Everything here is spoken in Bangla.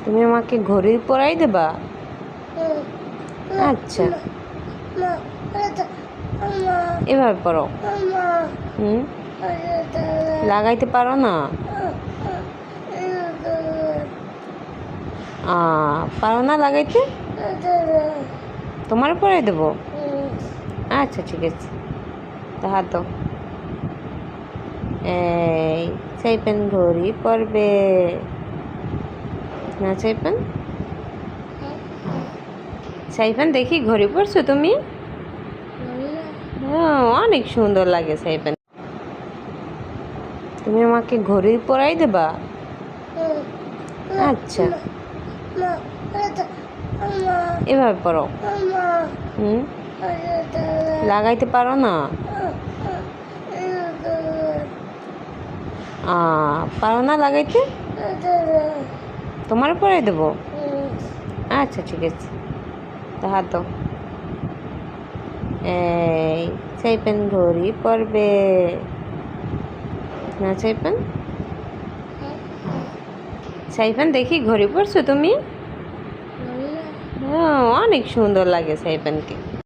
তুমি আমাকে ঘড়ি পরাই দেবা? আচ্ছা, এভাবে পরো। হুম, লাগাইতে পারো না? পারো না লাগাইতে? তোমার পরাই দেবো? আচ্ছা, ঠিক আছে। তো হাত দাও। এই সাইপেন ঘড়ি পরবে না? সাইপেন, সাইফান দেখি ঘড়ি পরছো তুমি? অনেক সুন্দর লাগে সাইফান। তুমি আমাকে ঘড়ি পরাই দেবা? আচ্ছা, এভাবে পরো। হুম, লাগাইতে পারো না? পারো না লাগাইতে? তোমার পরাই দেবো? আচ্ছা, ঠিক আছে। তো হাত দাও। এই সাইপেন ঘড়ি পরবে না? সাইফান, সাইফান দেখি ঘড়ি পরছো তুমি? অনেক সুন্দর লাগে সাইফানকে।